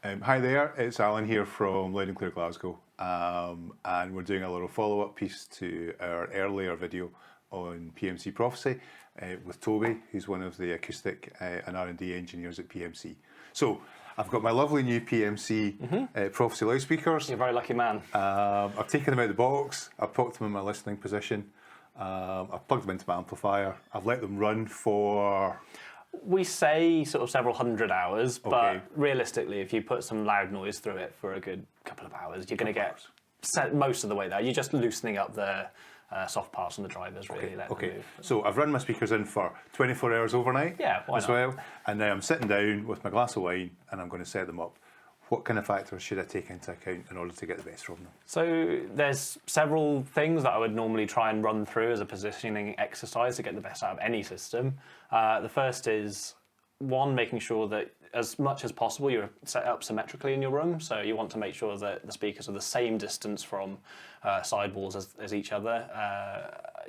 Hi there, it's Allan here from Loud Clear Glasgow, and we're doing a little follow-up piece to our earlier video on PMC Prophecy with Toby, who's one of the acoustic and R&D engineers at PMC. So I've got my lovely new PMC Prophecy loudspeakers. You're a very lucky man. I've taken them out of the box, I've put them in my listening position, I've plugged them into my amplifier, I've let them run for... We say sort of several hundred hours, but realistically, if you put some loud noise through it for a good couple of hours, you're going to get most of the way there. You're just loosening up the soft parts on the drivers, really. Okay. So I've run my speakers in for 24 hours overnight as well, and now I'm sitting down with my glass of wine and I'm going to set them up. What kind of factors should I take into account in order to get the best from them? So there's several things that I would normally try and run through as a positioning exercise to get the best out of any system. The first is, one, making sure that as much as possible you're set up symmetrically in your room. So you want to make sure that the speakers are the same distance from sidewalls as each other.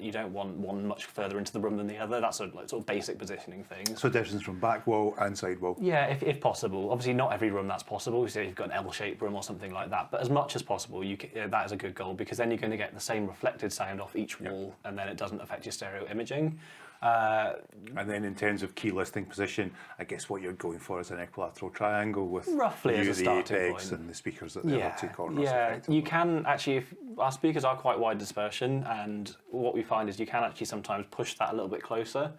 You don't want one much further into the room than the other. That's a sort of basic positioning thing. So distance from back wall and side wall? Yeah, if possible. Obviously not every room that's possible. So you've got an L-shaped room or something like that. But as much as possible, that is a good goal, because then you're going to get the same reflected sound off each wall, and then it doesn't affect your stereo imaging. And then in terms of key listening position, I guess what you're going for is an equilateral triangle with roughly as a starting apex point, and the speakers at the other two corners. Yeah, you can actually, if our speakers are quite wide dispersion, and what we find is you can actually sometimes push that a little bit closer,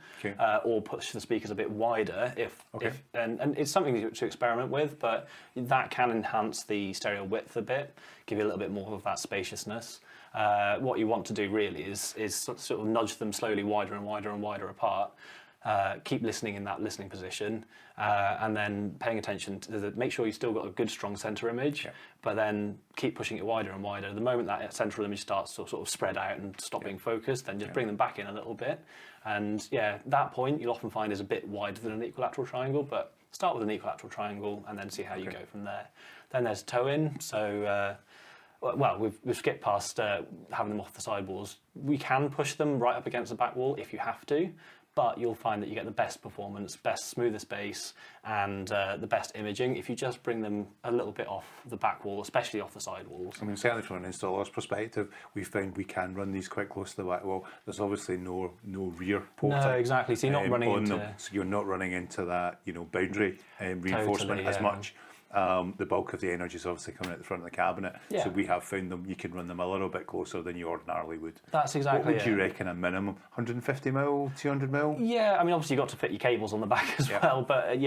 or push the speakers a bit wider and it's something to experiment with, but that can enhance the stereo width a bit, give you a little bit more of that spaciousness. What you want to do really is sort of nudge them slowly wider and wider and wider apart. Keep listening in that listening position, and then paying attention to make sure you've still got a good strong center image, but then keep pushing it wider and wider. The moment that central image starts to sort of spread out and stop being focused, then just bring them back in a little bit. And that point you'll often find is a bit wider than an equilateral triangle, but start with an equilateral triangle and then see how you go from there. Then there's toe in. So well, we've skipped past having them off the sidewalls. We can push them right up against the back wall if you have to, but you'll find that you get the best performance, best smoothest bass, and the best imaging if you just bring them a little bit off the back wall, especially off the sidewalls. I mean, certainly from an installer's perspective, we found we can run these quite close to the back wall. There's obviously no rear porting. No, exactly. So you're not running into them, so you're not running into that boundary reinforcement as much. The bulk of the energy is obviously coming out the front of the cabinet, so we have found them. You can run them a little bit closer than you ordinarily would. That's exactly. What would you reckon a minimum? 150 mil, 200 mil? Yeah, I mean, obviously you've got to fit your cables on the back as well. But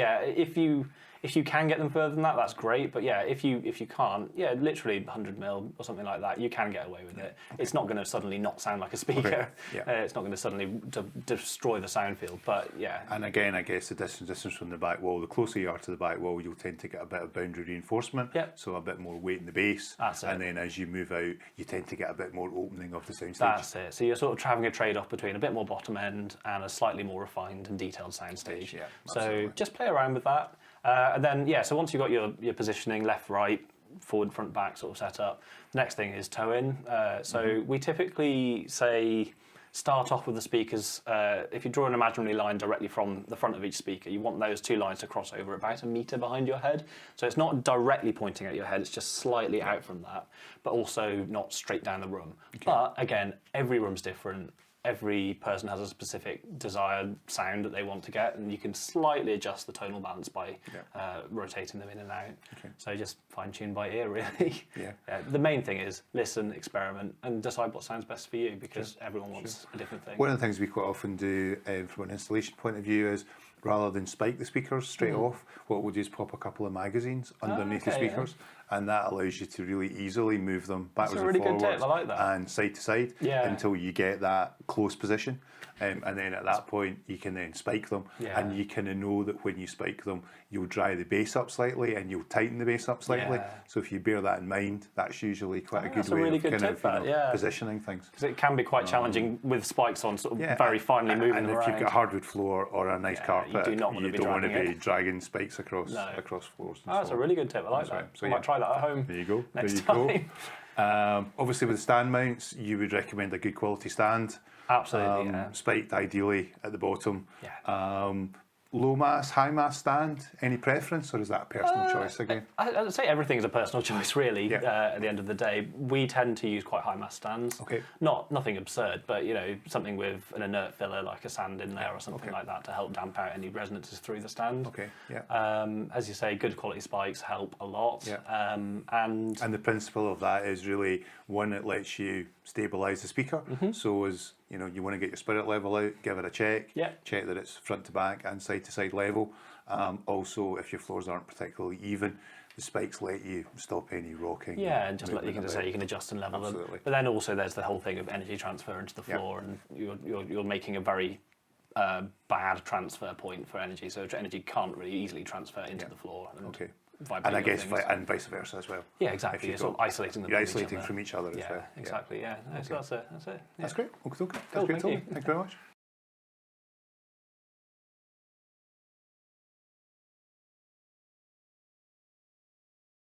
if you can get them further than that, that's great. But if you can't, literally 100 mil or something like that, you can get away with it. It's not going to suddenly not sound like a speaker. It's not going to suddenly destroy the sound field. But And again, I guess the distance from the back wall, the closer you are to the back wall, you'll tend to get a bit of boundary reinforcement. So a bit more weight in the bass. That's it. And then as you move out, you tend to get a bit more opening of the soundstage. That's it. So you're sort of having a trade-off between a bit more bottom end and a slightly more refined and detailed soundstage. So just play around with that. And then, so once you've got your positioning, left, right, forward, front, back sort of set up, the next thing is toe in. So we typically say start off with the speakers. If you draw an imaginary line directly from the front of each speaker, you want those two lines to cross over about 1 metre behind your head. So it's not directly pointing at your head, it's just slightly out from that, but also not straight down the room. But again, every room's different. Every person has a specific desired sound that they want to get, and you can slightly adjust the tonal balance by rotating them in and out. So just fine-tune by ear, really. The main thing is listen, experiment, and decide what sounds best for you, because everyone wants a different thing. One of the things we quite often do from an installation point of view is, rather than spike the speakers straight off, what we'll do is pop a couple of magazines underneath the speakers, and that allows you to really easily move them backwards and forwards and side to side until you get that close position. And then at that point, you can then spike them, and you kind of know that when you spike them, you'll dry the bass up slightly and you'll tighten the bass up slightly. So if you bear that in mind, that's usually quite a good way of kind of positioning things. Because it can be quite challenging with spikes on, sort of very finely moving and them if around. you've got a hardwood floor or a nice carpet, you do not want to be dragging spikes across floors. That's a really good tip. I like that. So I might try that at home. There you go. Next time. Obviously, with stand mounts, you would recommend a good quality stand. Absolutely, Spiked ideally at the bottom. low mass, high mass stand? Any preference, or is that a personal choice again? I'd say everything is a personal choice, really. Yeah. At the end of the day, we tend to use quite high mass stands. Okay. Nothing absurd, but something with an inert filler like a sand in there or something like that to help damp out any resonances through the stand. Okay. Yeah. As you say, good quality spikes help a lot. Yeah. And the principle of that is really one, it lets you stabilise the speaker. So as you want to get your spirit level out, give it a check. Yeah. Check that it's front to back and side to side level. Also, if your floors aren't particularly even, the spikes let you stop any rocking. Yeah, and just like you can adjust and level Absolutely. them. But then also there's the whole thing of energy transfer into the floor, and you're making a very bad transfer point for energy. So energy can't really easily transfer into the floor. And and I guess and vice versa as well. Yeah, exactly. You're sort of isolating them. You're isolating from each other as well. Exactly. Yeah. So that's it. That's great. Okay. That's Cool, great, thank Toby. Thank you very much.